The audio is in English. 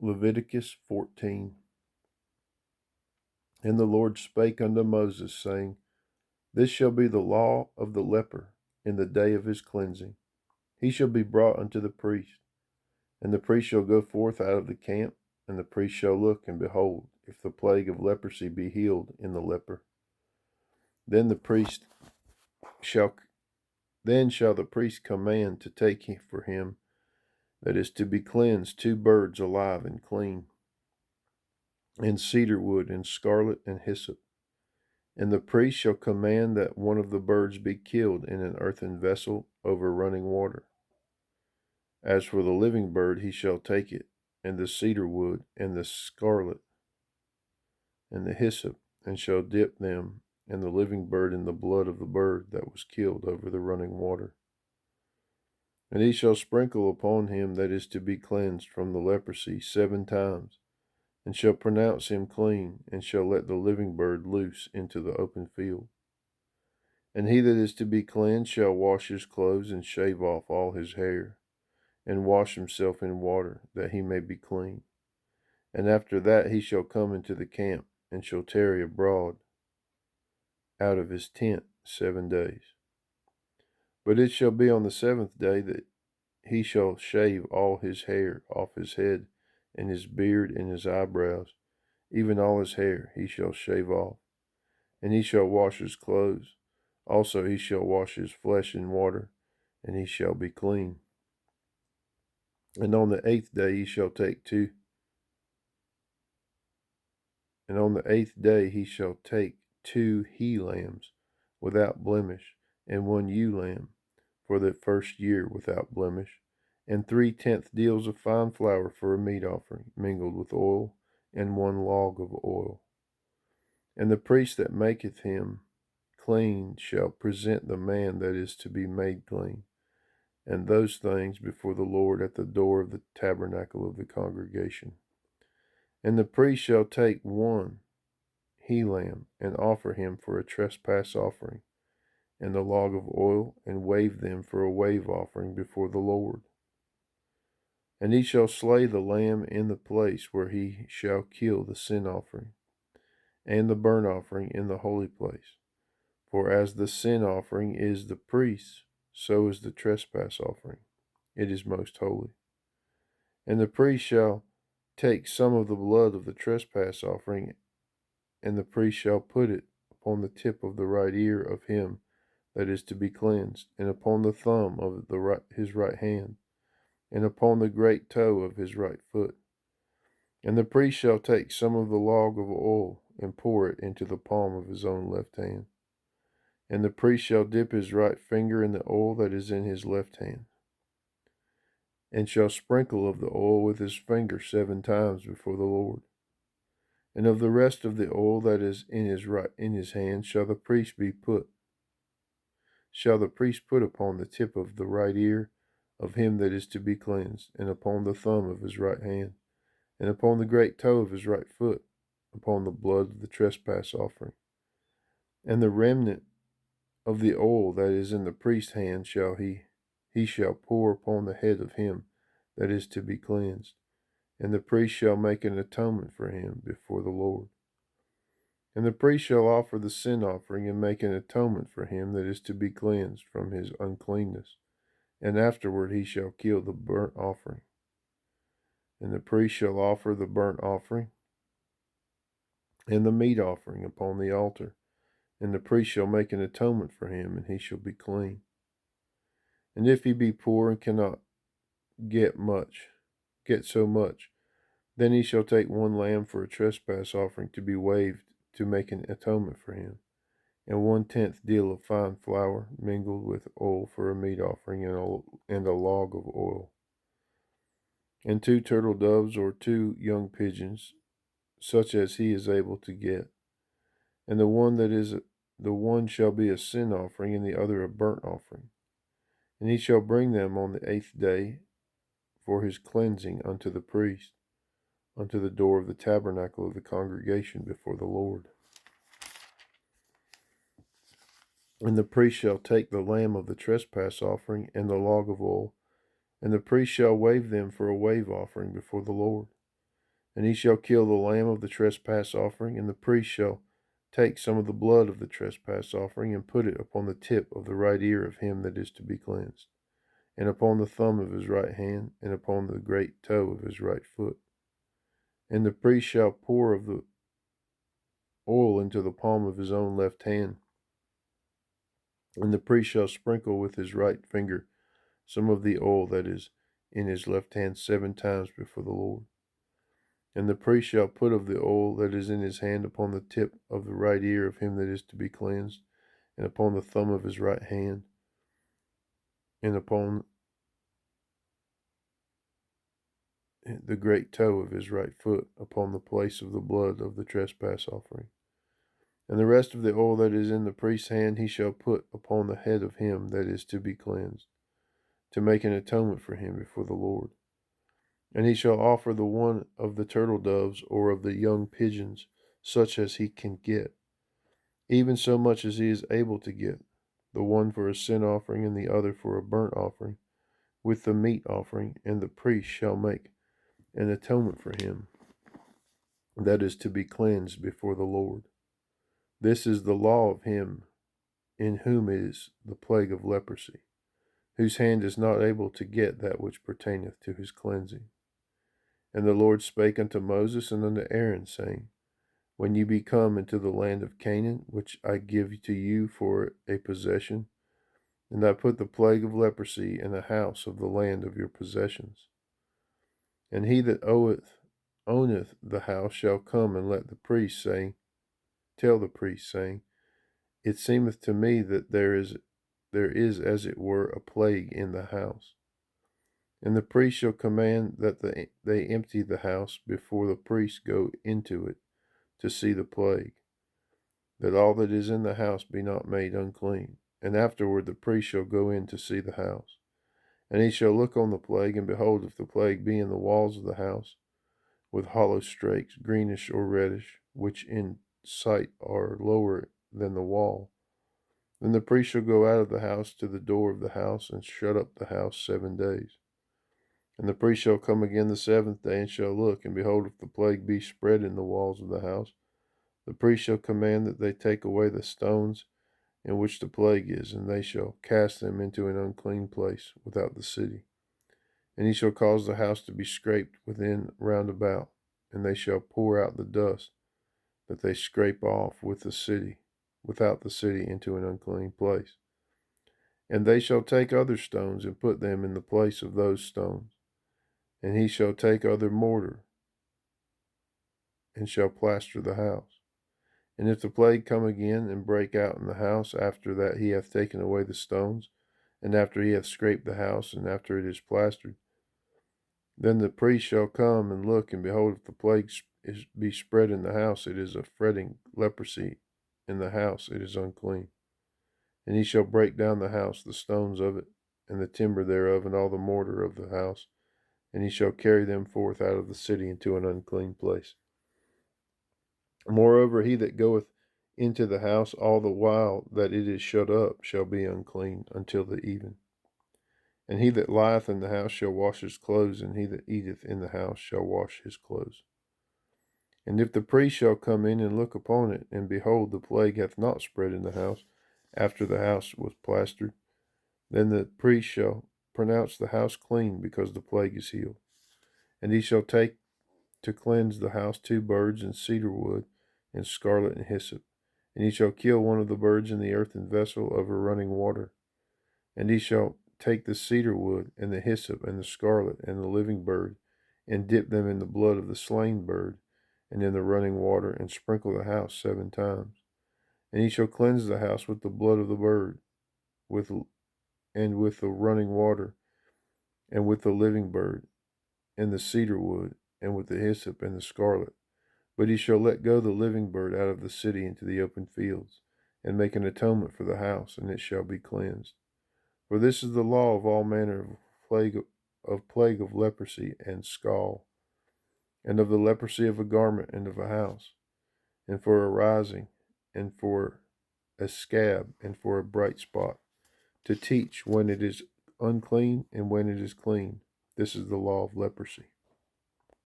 Leviticus 14. And the Lord spake unto Moses, saying, This shall be the law of the leper in the day of his cleansing. He shall be brought unto the priest, and the priest shall go forth out of the camp, and the priest shall look, and behold, if the plague of leprosy be healed in the leper. Then shall the priest command to take for him that is to be cleansed 2 birds alive and clean, and cedar wood, and scarlet, and hyssop. And the priest shall command that one of the birds be killed in an earthen vessel over running water. As for the living bird, he shall take it, and the cedar wood, and the scarlet, and the hyssop, and shall dip them and the living bird in the blood of the bird that was killed over the running water. And he shall sprinkle upon him that is to be cleansed from the leprosy 7 times, and shall pronounce him clean, and shall let the living bird loose into the open field. And he that is to be cleansed shall wash his clothes, and shave off all his hair, and wash himself in water, that he may be clean. And after that he shall come into the camp, and shall tarry abroad out of his tent 7 days. But it shall be on the 7th day that he shall shave all his hair off his head, and his beard, and his eyebrows, even all his hair he shall shave off. And he shall wash his clothes. Also he shall wash his flesh in water, and he shall be clean. And on the 8th day he shall take 2. And on the 8th day he shall take 2 he-lambs without blemish, and 1 ewe lamb for the first year without blemish, and 3/10 deals of fine flour for a meat offering, mingled with oil, and 1 log of oil. And the priest that maketh him clean shall present the man that is to be made clean, and those things before the Lord at the door of the tabernacle of the congregation. And the priest shall take 1 he-lamb, and offer him for a trespass offering, and the log of oil, and wave them for a wave offering before the Lord. And he shall slay the lamb in the place where he shall kill the sin offering, and the burnt offering in the holy place. For as the sin offering is the priest's, so is the trespass offering. It is most holy. And the priest shall take some of the blood of the trespass offering, and the priest shall put it upon the tip of the right ear of him that is to be cleansed, and upon the thumb of his right hand, and upon the great toe of his right foot. And the priest shall take some of the log of oil, and pour it into the palm of his own left hand. And the priest shall dip his right finger in the oil that is in his left hand, and shall sprinkle of the oil with his finger 7 times before the Lord. And of the rest of the oil that is in his hand shall the priest put upon the tip of the right ear of him that is to be cleansed, and upon the thumb of his right hand, and upon the great toe of his right foot, upon the blood of the trespass offering. And the remnant of the oil that is in the priest's hand shall he shall pour upon the head of him that is to be cleansed, and the priest shall make an atonement for him before the Lord. And the priest shall offer the sin offering, and make an atonement for him that is to be cleansed from his uncleanness, and afterward he shall kill the burnt offering. And the priest shall offer the burnt offering and the meat offering upon the altar, and the priest shall make an atonement for him, and he shall be clean. And if he be poor and cannot get so much, then he shall take 1 lamb for a trespass offering to be waved, to make an atonement for him, and 1/10 deal of fine flour mingled with oil for a meat offering, and a log of oil. And 2 turtle doves or 2 young pigeons, such as he is able to get. And the one shall be a sin offering, and the other a burnt offering. And he shall bring them on the 8th day for his cleansing unto the priest, unto the door of the tabernacle of the congregation before the Lord. And the priest shall take the lamb of the trespass offering and the log of oil, and the priest shall wave them for a wave offering before the Lord. And he shall kill the lamb of the trespass offering, and the priest shall take some of the blood of the trespass offering, and put it upon the tip of the right ear of him that is to be cleansed, and upon the thumb of his right hand, and upon the great toe of his right foot. And the priest shall pour of the oil into the palm of his own left hand, and the priest shall sprinkle with his right finger some of the oil that is in his left hand 7 times before the Lord. And the priest shall put of the oil that is in his hand upon the tip of the right ear of him that is to be cleansed, and upon the thumb of his right hand, and upon the great toe of his right foot, upon the place of the blood of the trespass offering. And the rest of the oil that is in the priest's hand he shall put upon the head of him that is to be cleansed, to make an atonement for him before the Lord. And he shall offer the one of the turtle doves or of the young pigeons, such as he can get, even so much as he is able to get, the one for a sin offering and the other for a burnt offering, with the meat offering, and the priest shall make an atonement for him that is to be cleansed before the Lord. This is the law of him in whom is the plague of leprosy, whose hand is not able to get that which pertaineth to his cleansing. And the Lord spake unto Moses and unto Aaron, saying, When ye be come into the land of Canaan, which I give to you for a possession, and I put the plague of leprosy in the house of the land of your possessions. And he that owneth the house shall come and let the priest, tell the priest, saying, It seemeth to me that there is as it were a plague in the house. And the priest shall command that they empty the house before the priest go into it to see the plague, that all that is in the house be not made unclean. And afterward the priest shall go in to see the house. And he shall look on the plague, and behold, if the plague be in the walls of the house, with hollow strakes, greenish or reddish, which in sight are lower than the wall, then the priest shall go out of the house to the door of the house, and shut up the house 7 days. And the priest shall come again the 7th day, and shall look, and behold, if the plague be spread in the walls of the house, the priest shall command that they take away the stones in which the plague is, and they shall cast them into an unclean place without the city. And he shall cause the house to be scraped within round about, and they shall pour out the dust that they scrape off without the city into an unclean place. And they shall take other stones and put them in the place of those stones. And he shall take other mortar and shall plaster the house. And if the plague come again and break out in the house after that he hath taken away the stones, and after he hath scraped the house, and after it is plastered, then the priest shall come and look, and behold, if the plague be spread in the house, it is a fretting leprosy in the house, it is unclean. And he shall break down the house, the stones of it, and the timber thereof, and all the mortar of the house, and he shall carry them forth out of the city into an unclean place. Moreover, he that goeth into the house all the while that it is shut up shall be unclean until the even. And he that lieth in the house shall wash his clothes, and he that eateth in the house shall wash his clothes. And if the priest shall come in and look upon it, and behold, the plague hath not spread in the house, after the house was plastered, then the priest shall pronounce the house clean, because the plague is healed. And he shall take to cleanse the house 2 birds and cedar wood, and scarlet and hyssop. And he shall kill one of the birds in the earthen vessel over running water. And he shall take the cedar wood, and the hyssop, and the scarlet, and the living bird, and dip them in the blood of the slain bird, and in the running water, and sprinkle the house 7 times. And he shall cleanse the house with the blood of the bird, with the running water, and with the living bird, and the cedar wood, and with the hyssop and the scarlet. But he shall let go the living bird out of the city into the open fields, and make an atonement for the house, and it shall be cleansed. For this is the law of all manner of plague of leprosy and scall, and of the leprosy of a garment and of a house, and for a rising, and for a scab, and for a bright spot, to teach when it is unclean and when it is clean. This is the law of leprosy.